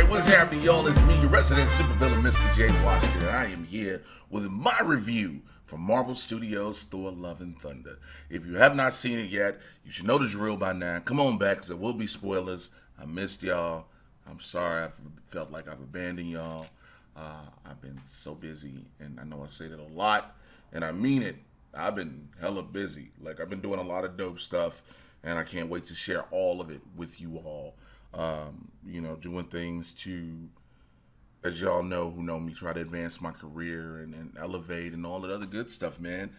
What's happening, y'all? It's me, your resident supervillain, Mr. J. Washington. I am here with my review from Marvel Studios' Thor: Love and Thunder. If you have not seen it yet, you should know the drill by now. Come on back, because there will be spoilers. I missed y'all. I'm sorry. I felt like I've abandoned y'all. I've been so busy, and I know I say that a lot, and I mean it. I've been hella busy. Like, I've been doing a lot of dope stuff, and I can't wait to share all of it with you all. Doing things to, as y'all know who know me, try to advance my career and elevate and all that other good stuff, man.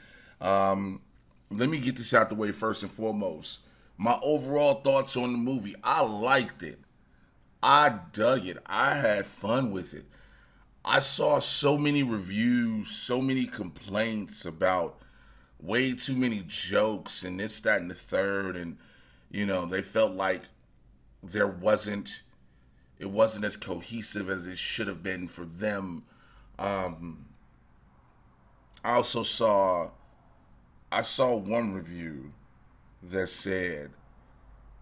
Let me get this out the way first and foremost. My overall thoughts on the movie. I liked it. I dug it. I had fun with it. I saw so many reviews, so many complaints about way too many jokes and this, that, and the third. And, they felt like it wasn't as cohesive as it should have been for them. I saw one review that said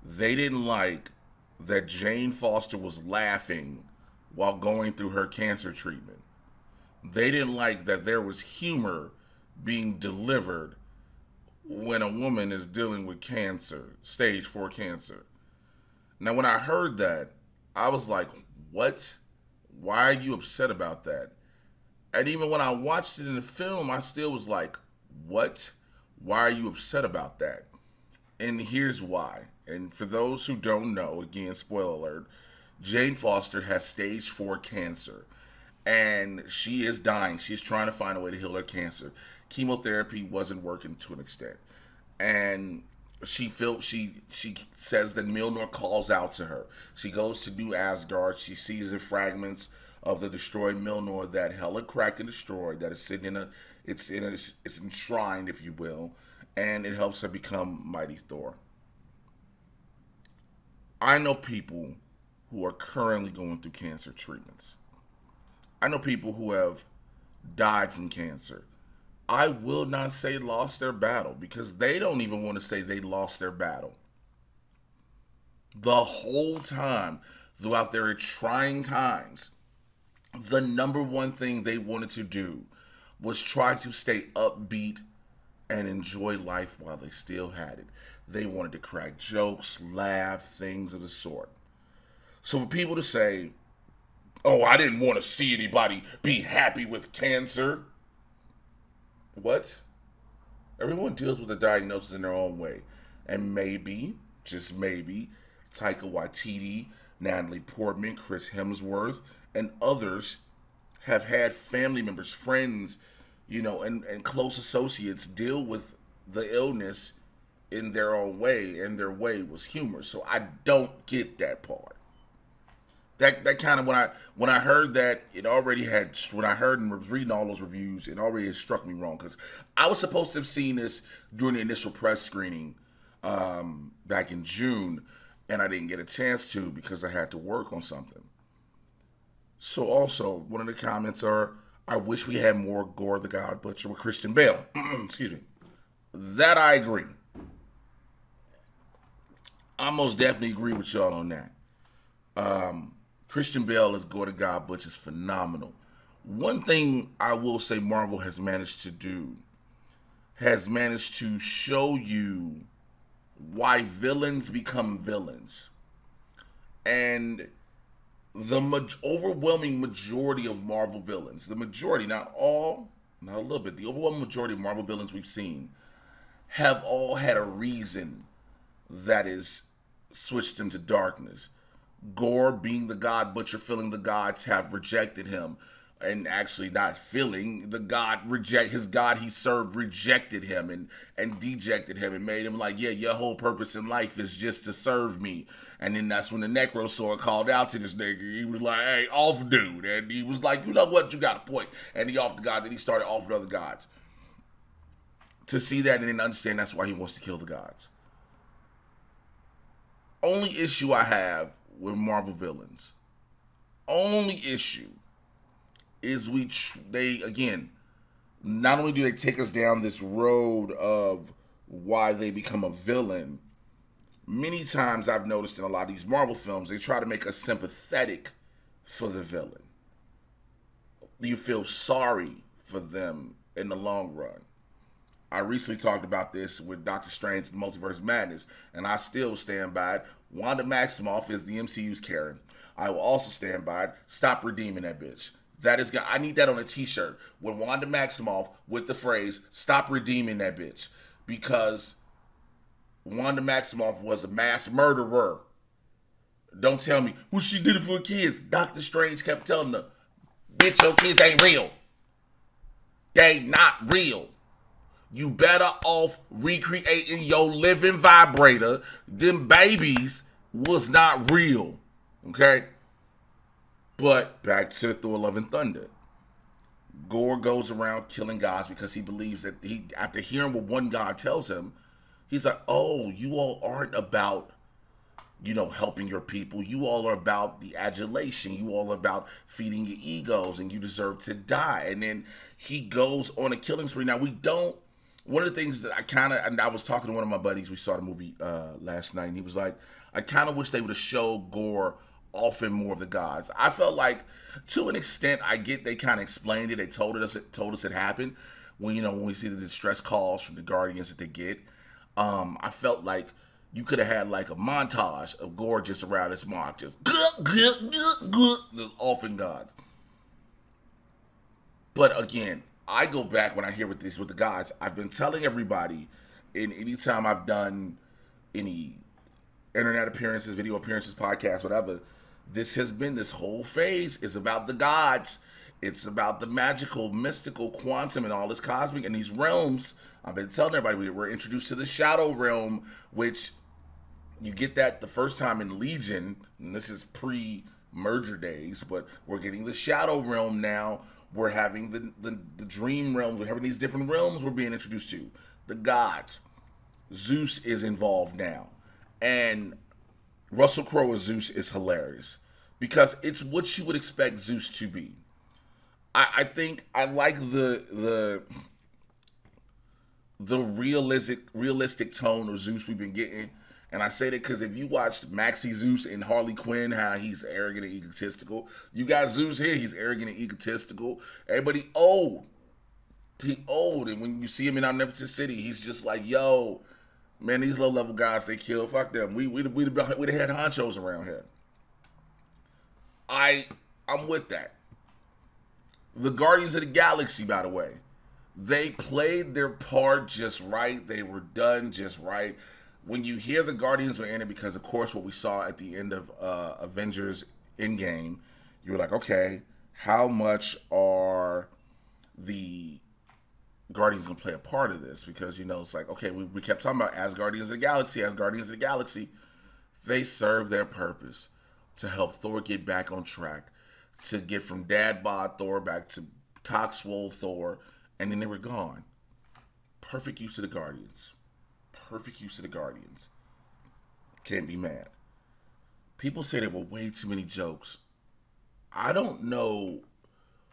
they didn't like that Jane Foster was laughing while going through her cancer treatment. They didn't like that there was humor being delivered when a woman is dealing with cancer, stage 4 cancer. Now, when I heard that, I was like, what? Why are you upset about that? And even when I watched it in the film, I still was like, what? Why are you upset about that? And here's why. And for those who don't know, again, spoiler alert, Jane Foster has stage 4 cancer. And she is dying. She's trying to find a way to heal her cancer. Chemotherapy wasn't working to an extent. And she says that Mjolnir calls out to her. She goes to New Asgard. She sees the fragments of the destroyed Mjolnir that Hela cracked and destroyed. That is sitting it's enshrined, if you will, and it helps her become Mighty Thor. I know people who are currently going through cancer treatments. I know people who have died from cancer. I will not say lost their battle, because they don't even want to say they lost their battle. The whole time, throughout their trying times, the number one thing they wanted to do was try to stay upbeat and enjoy life while they still had it. They wanted to crack jokes, laugh, things of the sort. So for people to say, oh, I didn't want to see anybody be happy with cancer. What? Everyone deals with the diagnosis in their own way. And maybe, just maybe, Taika Waititi, Natalie Portman, Chris Hemsworth, and others have had family members, friends, and close associates deal with the illness in their own way, and their way was humor. So I don't get that part. That kind of, when I heard that, it already had, when I heard and was reading all those reviews, it already had struck me wrong, because I was supposed to have seen this during the initial press screening back in June, and I didn't get a chance to because I had to work on something. So also, one of the comments are, I wish we had more Gore the God Butcher with Christian Bale. Excuse me. That I agree. I most definitely agree with y'all on that. Christian Bale as Gore the God Butcher is phenomenal. One thing I will say Marvel has managed to do, has managed to show you why villains become villains. And the overwhelming majority of Marvel villains, the majority, not all, not a little bit, the overwhelming majority of Marvel villains we've seen have all had a reason that is switched them to darkness. Gore, being the God Butcher, feeling the gods have rejected him, and actually not feeling the God his God he served rejected him and dejected him and made him like, yeah, your whole purpose in life is just to serve me. And then that's when the Necrosword called out to this nigga. He was like, hey, off dude. And he was like, you know what, you got a point. And he offed the God, then he started offering other gods. To see that and then understand that's why he wants to kill the gods. Only issue I have with Marvel villains, only issue is they again, not only do they take us down this road of why they become a villain, many times I've noticed in a lot of these Marvel films, they try to make us sympathetic for the villain. You feel sorry for them in the long run. I recently talked about this with Doctor Strange Multiverse Madness, and I still stand by it. Wanda Maximoff is the MCU's Karen. I will also stand by it. Stop redeeming that bitch. That is, I need that on a t-shirt with Wanda Maximoff with the phrase, stop redeeming that bitch. Because Wanda Maximoff was a mass murderer. Don't tell me, well, she did it for kids. Doctor Strange kept telling her, bitch, your kids ain't real. They not real. You better off recreating your living vibrator. Them babies was not real. Okay? But back to Thor Love and Thunder. Gore goes around killing gods because he believes that after hearing what one god tells him, he's like, oh, you all aren't about, helping your people. You all are about the adulation. You all are about feeding your egos, and you deserve to die. And then he goes on a killing spree. Now, one of the things that I was talking to one of my buddies, we saw the movie last night, and he was like, I kind of wish they would have showed Gore often more of the gods. I felt like, to an extent, I get they kind of explained it. They told us it happened when we see the distress calls from the Guardians that they get. I felt like you could have had like a montage of Gore just around this mark, just the orphan gods. But again, I go back when I hear with the gods. I've been telling everybody, in any time I've done any internet appearances, video appearances, podcasts, whatever, this whole phase is about the gods. It's about the magical, mystical, quantum, and all this cosmic and these realms. I've been telling everybody we're introduced to the shadow realm, which you get that the first time in Legion, and this is pre-merger days, but we're getting the shadow realm now. We're having the dream realms. We're having these different realms we're being introduced to. The gods. Zeus is involved now. And Russell Crowe as Zeus is hilarious because it's what you would expect Zeus to be. I think I like the realistic tone of Zeus we've been getting. And I say that because if you watched Maxie Zeus and Harley Quinn, how he's arrogant and egotistical, you got Zeus here, he's arrogant and egotistical. Everybody old. He old. And when you see him in Omnipotent City, he's just like, yo, man, these low-level guys they kill, fuck them. We the head honchos around here. I'm with that. The Guardians of the Galaxy, by the way, they played their part just right. They were done just right. When you hear the Guardians were in it, because of course what we saw at the end of Avengers Endgame, you were like, okay, how much are the Guardians gonna play a part of this? Because it's like, okay, we kept talking about as Guardians of the Galaxy. They serve their purpose to help Thor get back on track, to get from dad bod Thor back to cockswole Thor, and then they were gone. Perfect use of the Guardians. Can't be mad. People say there were way too many jokes. I don't know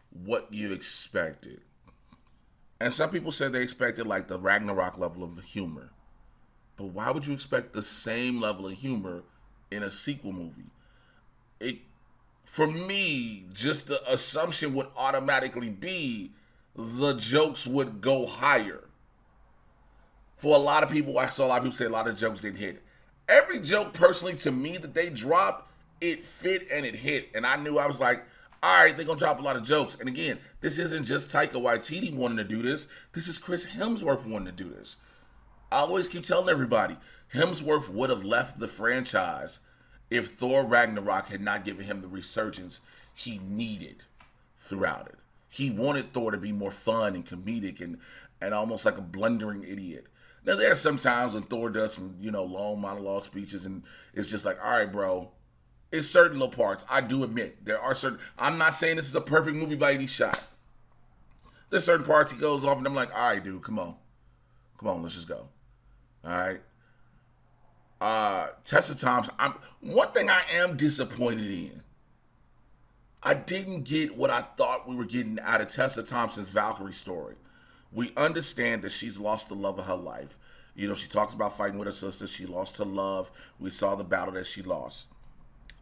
what you expected. And some people said they expected like the Ragnarok level of humor. But why would you expect the same level of humor in a sequel movie? For me, just the assumption would automatically be the jokes would go higher. For a lot of people, I saw a lot of people say a lot of jokes didn't hit. Every joke, personally, to me, that they dropped, it fit and it hit. And I knew, I was like, all right, they're going to drop a lot of jokes. And again, this isn't just Taika Waititi wanting to do this. This is Chris Hemsworth wanting to do this. I always keep telling everybody, Hemsworth would have left the franchise if Thor Ragnarok had not given him the resurgence he needed throughout it. He wanted Thor to be more fun and comedic and almost like a blundering idiot. Now, there are some times when Thor does some, long monologue speeches, and it's just like, all right, bro, it's certain little parts. I do admit, there are certain, I'm not saying this is a perfect movie by any shot. There's certain parts he goes off, and I'm like, all right, dude, come on, let's just go. All right. Tessa Thompson, one thing I am disappointed in, I didn't get what I thought we were getting out of Tessa Thompson's Valkyrie story. We understand that she's lost the love of her life. She talks about fighting with her sister. She lost her love. We saw the battle that she lost.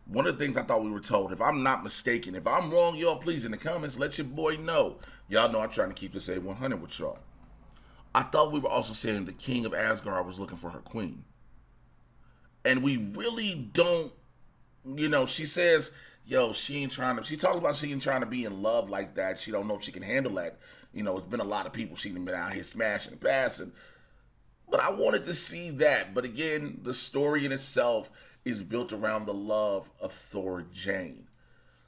One of the things I thought we were told, if I'm not mistaken, if I'm wrong, y'all please in the comments let your boy know. Y'all know I'm trying to keep this A100 with y'all. I thought we were also saying the king of Asgard was looking for her queen. And we really don't, she says, yo, she talks about she ain't trying to be in love like that. She don't know if she can handle that. It's been a lot of people she been out here smashing and passing. But I wanted to see that. But again, the story in itself is built around the love of Thor Jane.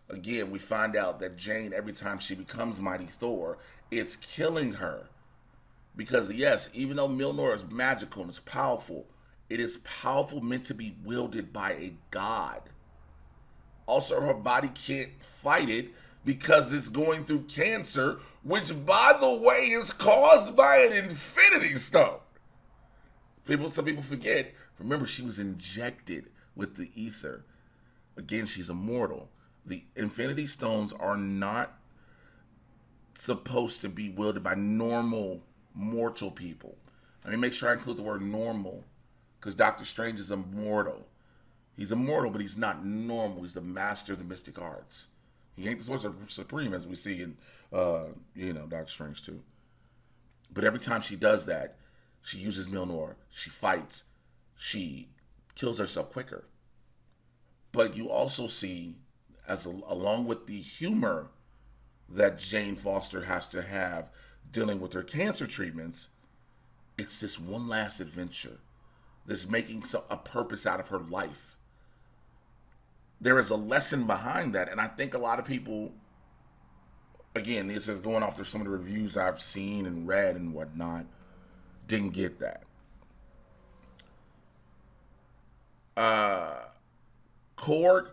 Again, we find out that Jane, every time she becomes Mighty Thor, it's killing her. Because yes, even though Mjolnir is magical and it's powerful, it is powerful meant to be wielded by a god. Also, her body can't fight it because it's going through cancer, which, by the way, is caused by an Infinity Stone. Some people forget. Remember, she was injected with the ether. Again, she's immortal. The Infinity Stones are not supposed to be wielded by normal mortal people. Let me make sure I include the word normal, because Doctor Strange is immortal. He's immortal, but he's not normal. He's the master of the mystic arts. He ain't the Sorcerer Supreme as we see in, Doctor Strange too. But every time she does that, she uses Mjolnir. She fights. She kills herself quicker. But you also see, along with the humor that Jane Foster has to have dealing with her cancer treatments, it's this one last adventure. This making a purpose out of her life. There is a lesson behind that, and I think a lot of people, again, this is going off of some of the reviews I've seen and read and whatnot, didn't get that. Korg,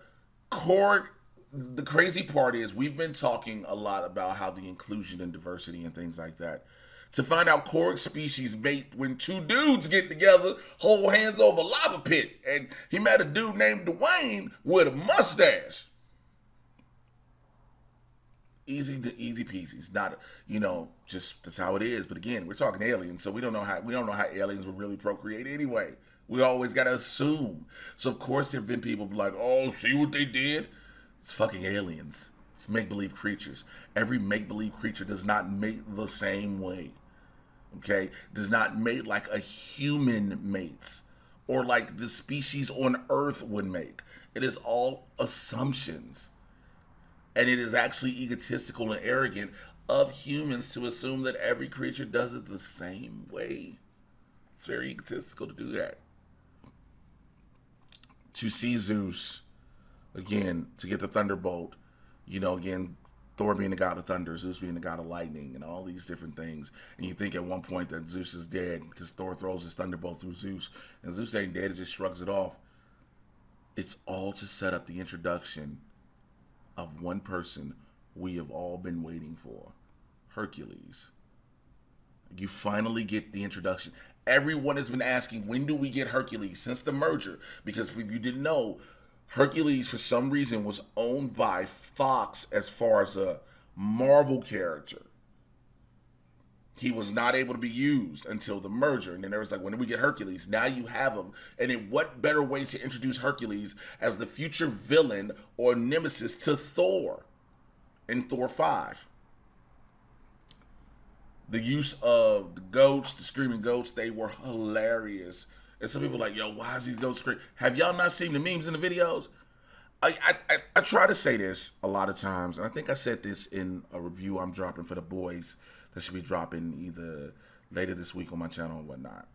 the crazy part is we've been talking a lot about how the inclusion and diversity and things like that. To find out Korg species mate when two dudes get together, hold hands over a lava pit. And he met a dude named Dwayne with a mustache. Easy peasy. It's not, just that's how it is. But again, we're talking aliens, so we don't know how aliens would really procreate anyway. We always gotta assume. So of course there've been people like, oh, see what they did? It's fucking aliens. It's make-believe creatures. Every make-believe creature does not mate the same way. Okay? Does not mate like a human mates or like the species on Earth would make. It is all assumptions. And it is actually egotistical and arrogant of humans to assume that every creature does it the same way. It's very egotistical to do that. To see Zeus, again, to get the thunderbolt, again, Thor being the god of thunder, Zeus being the god of lightning, and all these different things. And you think at one point that Zeus is dead because Thor throws his thunderbolt through Zeus. And Zeus ain't dead, it just shrugs it off. It's all to set up the introduction of one person we have all been waiting for. Hercules. You finally get the introduction. Everyone has been asking, when do we get Hercules since the merger? Because if you didn't know, Hercules, for some reason, was owned by Fox as far as a Marvel character. He was not able to be used until the merger. And then there was like, when do we get Hercules? Now you have him. And in what better way to introduce Hercules as the future villain or nemesis to Thor in Thor 5? The use of the goats, the screaming goats, they were hilarious. And some people are like, yo, why is these goats screaming? Have y'all not seen the memes in the videos? I try to say this a lot of times, and I think I said this in a review I'm dropping for the boys that should be dropping either later this week on my channel or whatnot.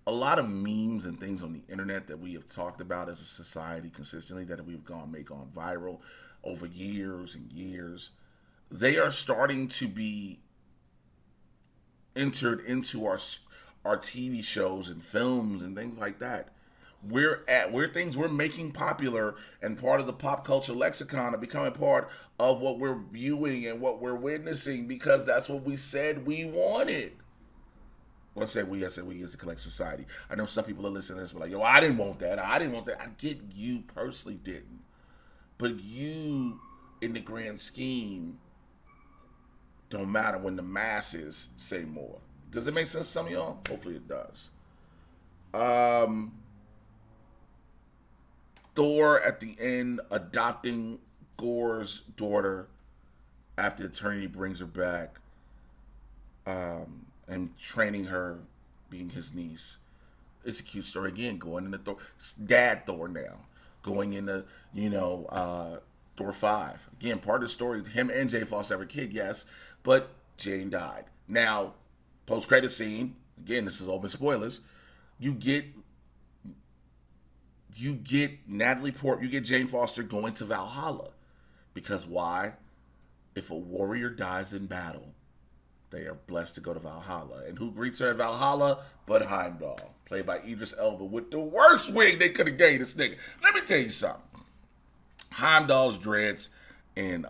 A lot of memes and things on the internet that we have talked about as a society consistently, that we've gone viral over years and years, they are starting to be entered into our TV shows and films and things like that. We're things we're making popular and part of the pop culture lexicon are becoming part of what we're viewing and what we're witnessing because that's what we said we wanted. When I say we as a collective society. I know some people are listening to this, but like, yo, I didn't want that. I get you personally didn't. But you, in the grand scheme, don't matter when the masses say more. Does it make sense to some of y'all? Hopefully it does. Thor at the end adopting Gor's daughter after eternity brings her back, and training her, being his niece. It's a cute story again. Going into Thor, Dad Thor now, going into Thor 5 again. Part of the story, him and Jane Foster have a kid, yes, but Jane died. Now, post credit scene again. This is open spoilers. You get Natalie Port, you get Jane Foster going to Valhalla. Because why? If a warrior dies in battle, they are blessed to go to Valhalla. And who greets her at Valhalla but Heimdall, played by Idris Elba, with the worst wig they could have gave this nigga. Let me tell you something. Heimdall's dreads in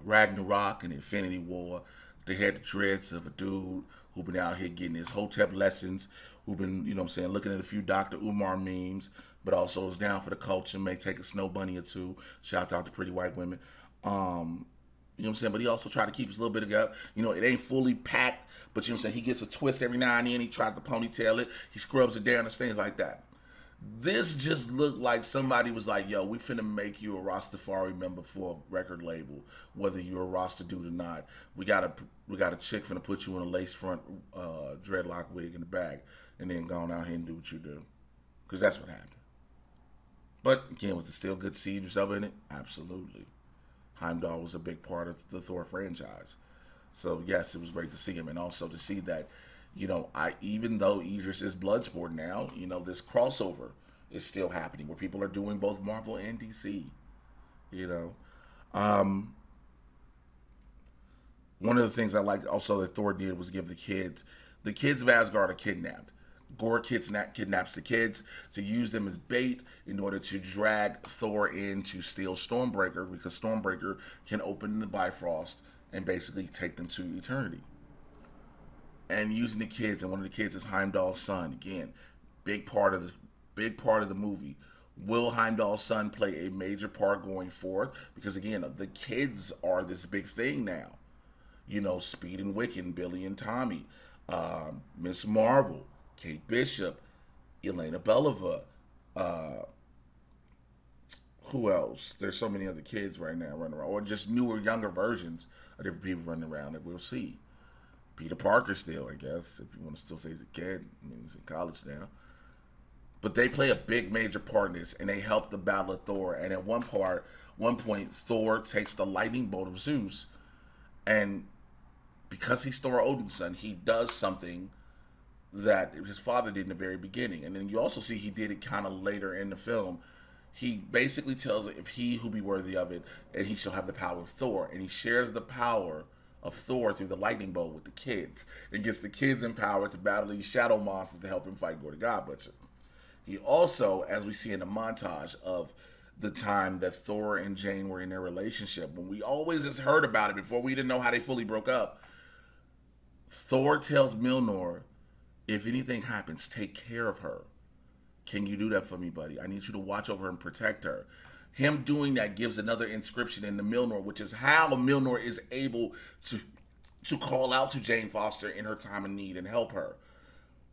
Ragnarok and Infinity War, they had the dreads of a dude who been out here getting his Hotep lessons, who been, looking at a few Dr. Umar memes, but also is down for the culture, may take a snow bunny or two. Shouts out to pretty white women. But he also tried to keep his little bit of up. It ain't fully packed, but he gets a twist every now and then. He tries to ponytail it. He scrubs it down and things like that. This just looked like somebody was like, yo, we finna make you a Rastafari member for a record label, whether you're a Rasta dude or not. We got a chick finna put you in a lace front dreadlock wig in the bag, and then go on out here and do what you do. Because that's what happened. But again, was it still good to see Idris Elba in it? Absolutely. Heimdall was a big part of the Thor franchise. So yes, it was great to see him, and also to see that, even though Idris is Bloodsport now, this crossover is still happening where people are doing both Marvel and DC. One of the things I liked also that Thor did was give the kids of Asgard are kidnapped. Gorr kidnaps the kids to use them as bait in order to drag Thor in to steal Stormbreaker, because Stormbreaker can open the Bifrost and basically take them to eternity. And using the kids, and one of the kids is Heimdall's son. Again, big part of the movie. Will Heimdall's son play a major part going forth? Because again, the kids are this big thing now. Speed and Wiccan, Billy and Tommy, Miss Marvel, Kate Bishop, Elena Belova, who else? There's so many other kids right now running around, or just newer, younger versions of different people running around that we'll see. Peter Parker still, I guess, if you want to still say he's a kid. I mean, he's in college now. But they play a big, major part in this, and they help the Battle of Thor. And at one point, Thor takes the lightning bolt of Zeus, and because he's Thor Odin's son, he does something that his father did in the very beginning. And then you also see he did it kind of later in the film. He basically tells it, if he who be worthy of it, and he shall have the power of Thor. And he shares the power of Thor through the lightning bolt with the kids, and gets the kids empowered to battle these shadow monsters to help him fight Gorr the God Butcher. He also, as we see in the montage of the time that Thor and Jane were in their relationship, when we always just heard about it before, we didn't know how they fully broke up, Thor tells Mjolnir, if anything happens, take care of her. Can you do that for me, buddy? I need you to watch over her and protect her. Him doing that gives another inscription in the Mjolnir, which is how Mjolnir is able to call out to Jane Foster in her time of need and help her.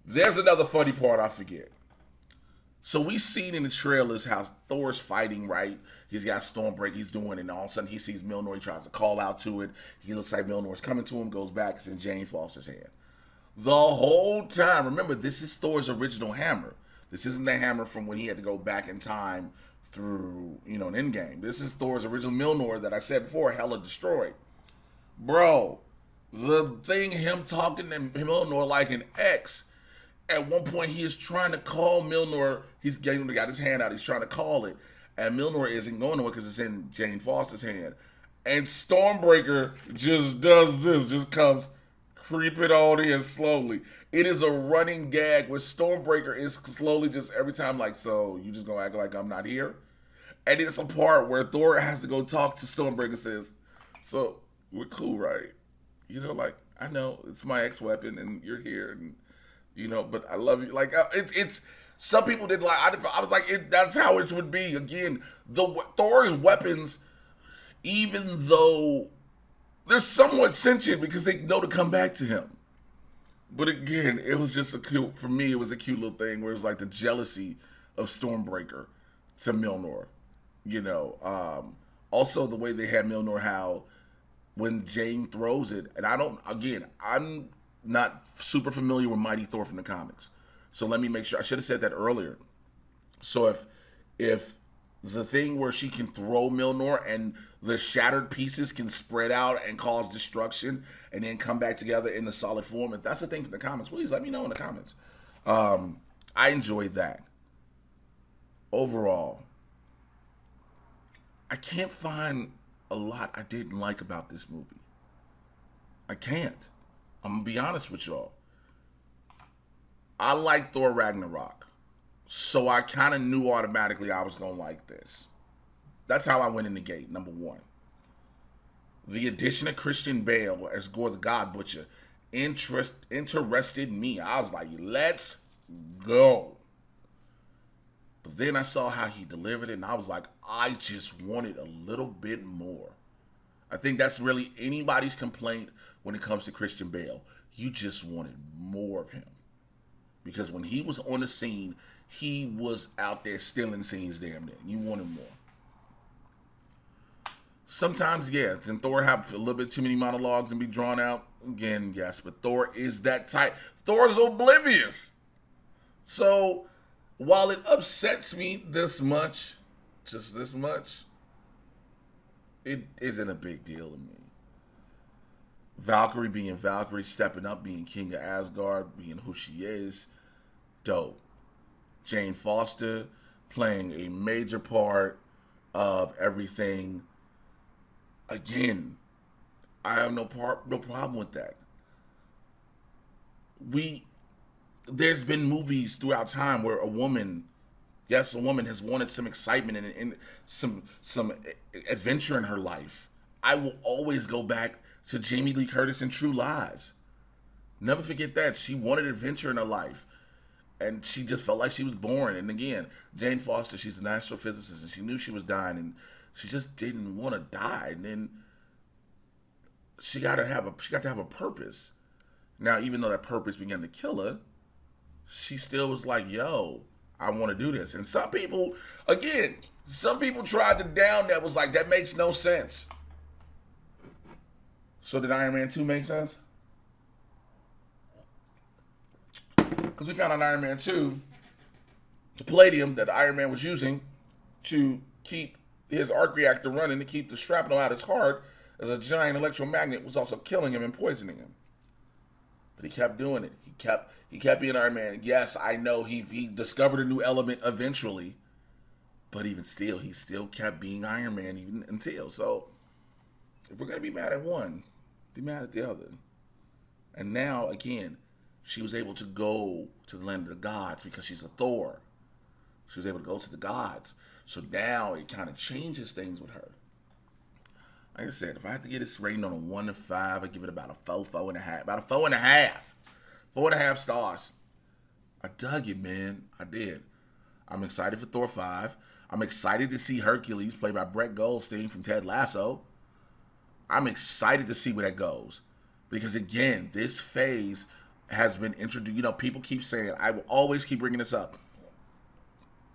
There's another funny part I forget. So we seen in the trailers how Thor's fighting, right? He's got Stormbreaker, he's doing it, and all of a sudden he sees Mjolnir, he tries to call out to it. He looks like Mjolnir's coming to him, goes back, it's in Jane Foster's hand. The whole time, remember, this is Thor's original hammer. This isn't the hammer from when he had to go back in time through, an Endgame. This is Thor's original Mjolnir that I said before, Hela destroyed. Bro, the thing, him talking to Mjolnir like an ex, at one point he is trying to call Mjolnir, he's got his hand out, he's trying to call it, and Mjolnir isn't going nowhere because it's in Jane Foster's hand. And Stormbreaker just does this, just comes creeping on in slowly. It is a running gag where Stormbreaker is slowly just every time like, so you just gonna act like I'm not here? And it's a part where Thor has to go talk to Stormbreaker, says, so we're cool, right? I know it's my ex-weapon and you're here, and but I love you. Like, it's some people didn't like. I was like, that's how it would be. Again, Thor's weapons, even though they're somewhat sentient because they know to come back to him. But again, it was just for me, it was a cute little thing where it was like the jealousy of Stormbreaker to Milnor. Also the way they had Milnor, how when Jane throws it, and I'm not super familiar with Mighty Thor from the comics, so let me make sure. I should have said that earlier. So if the thing where she can throw Milnor and the shattered pieces can spread out and cause destruction and then come back together in the solid form, if that's the thing from the comics, please let me know in the comments. I enjoyed that. Overall, I can't find a lot I didn't like about this movie. I can't. I'm gonna be honest with y'all. I like Thor Ragnarok, so I kind of knew automatically I was gonna like this. That's how I went in the gate. Number one, the addition of Christian Bale as Gore the God Butcher interested me. I was like, let's go. But then I saw how he delivered it, and I was like, I just wanted a little bit more. I think that's really anybody's complaint when it comes to Christian Bale. You just wanted more of him. Because when he was on the scene, he was out there stealing scenes damn near. You wanted more. Sometimes, yeah, can Thor have a little bit too many monologues and be drawn out? Again, yes, but Thor is that type. Thor's oblivious. So, while it upsets me this much, just this much, it isn't a big deal to me. Valkyrie being Valkyrie, stepping up, being King of Asgard, being who she is, dope. Jane Foster playing a major part of everything. Again, I have no problem with that. There's been movies throughout time where a woman has wanted some excitement and some adventure in her life. I will always go back to Jamie Lee Curtis in True Lies. Never forget that. She wanted adventure in her life. And she just felt like she was boring. And again, Jane Foster, she's an astrophysicist, and she knew she was dying, and she just didn't want to die. And then she got to have a purpose. Now, even though that purpose began to kill her, she still was like, yo, I want to do this. And some people tried to down that, was like, that makes no sense. So did Iron Man 2 make sense? Because we found on Iron Man 2, the palladium that Iron Man was using to keep his arc reactor running, to keep the shrapnel out his heart as a giant electromagnet, was also killing him and poisoning him. But he kept doing it. He kept being Iron Man. Yes, I know he discovered a new element eventually, but even still, he still kept being Iron Man even until. So, if we're going to be mad at one, be mad at the other. And now, again, she was able to go to the land of the gods because she's a Thor. She was able to go to the gods. So now it kind of changes things with her. Like I said, if I had to get this rating on a 1 to 5, I'd give it about a 4.5. About a 4.5. 4.5 stars. I dug it, man. I did. I'm excited for Thor 5. I'm excited to see Hercules, played by Brett Goldstein from Ted Lasso. I'm excited to see where that goes. Because again, this phase has been introduced. People keep saying, I will always keep bringing this up.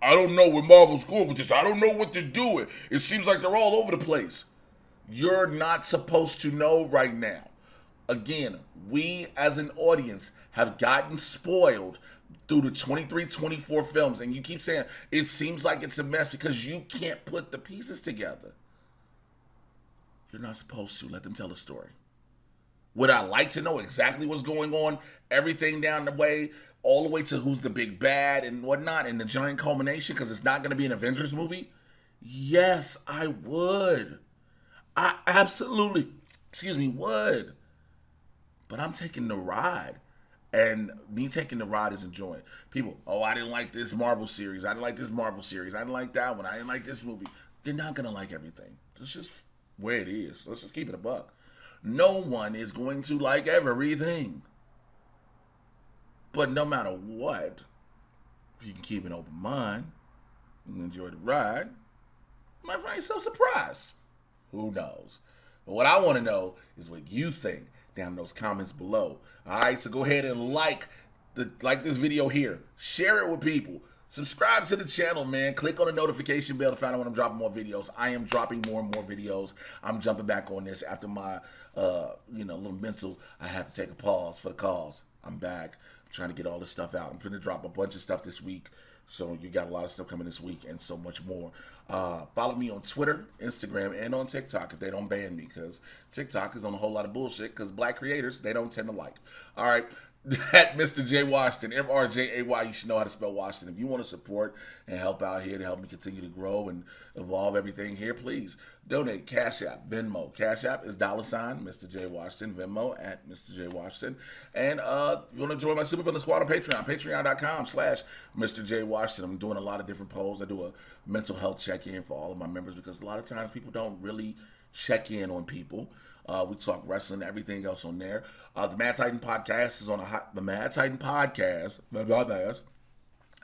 I don't know where Marvel's going with this. I don't know what they're doing. It seems like they're all over the place. You're not supposed to know right now. Again, we as an audience have gotten spoiled through the 23, 24 films. And you keep saying, it seems like it's a mess because you can't put the pieces together. You're not supposed to. Let them tell a story. Would I like to know exactly what's going on? Everything down the way, all the way to who's the big bad and whatnot, and the giant culmination, because it's not going to be an Avengers movie? Yes, I would. I absolutely, would. But I'm taking the ride. And me taking the ride is enjoying. People, I didn't like this Marvel series. I didn't like this Marvel series. I didn't like that one. I didn't like this movie. You're not going to like everything. It's just where it is. Let's just keep it a buck. No one is going to like everything. But no matter what, if you can keep an open mind and enjoy the ride, you might find yourself surprised. Who knows? But what I want to know is what you think down in those comments below. All right, so go ahead and like this video here. Share it with people. Subscribe to the channel, man. Click on the notification bell to find out when I'm dropping more videos. I am dropping more and more videos. I'm jumping back on this after my, little mental. I had to take a pause for the cause. I'm back. I'm trying to get all this stuff out. I'm going to drop a bunch of stuff this week. So you got a lot of stuff coming this week and so much more. Follow me on Twitter, Instagram, and on TikTok if they don't ban me, because TikTok is on a whole lot of bullshit because black creators, they don't tend to like. All right. At Mr. J Washington, MRJAY. You should know how to spell Washington. If you want to support and help out here to help me continue to grow and evolve everything here, please donate. Cash App, Venmo. Cash App is $ Mr. J Washington. Venmo at Mr. J Washington. And you want to join my Super Villain Squad on Patreon, patreon.com/Mr. J Washington. I'm doing a lot of different polls. I do a mental health check-in for all of my members because a lot of times people don't really check in on people. We talk wrestling, everything else on there. The Mad Titan podcast is on the Mad Titan podcast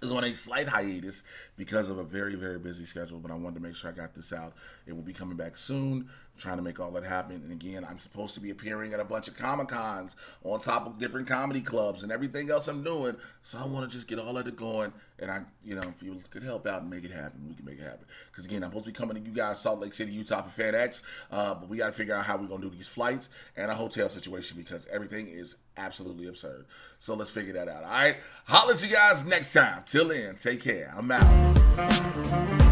is on a slight hiatus because of a very, very busy schedule, but I wanted to make sure I got this out. It will be coming back soon. I'm trying to make all that happen. And again, I'm supposed to be appearing at a bunch of Comic-Cons on top of different comedy clubs and everything else I'm doing. So I want to just get all of it going. And if you could help out and make it happen, we can make it happen. Because again, I'm supposed to be coming to you guys, Salt Lake City, Utah for FanX. But we got to figure out how we're going to do these flights and a hotel situation because everything is absolutely absurd. So let's figure that out. All right. Holler at you guys next time. Till then, take care. I'm out.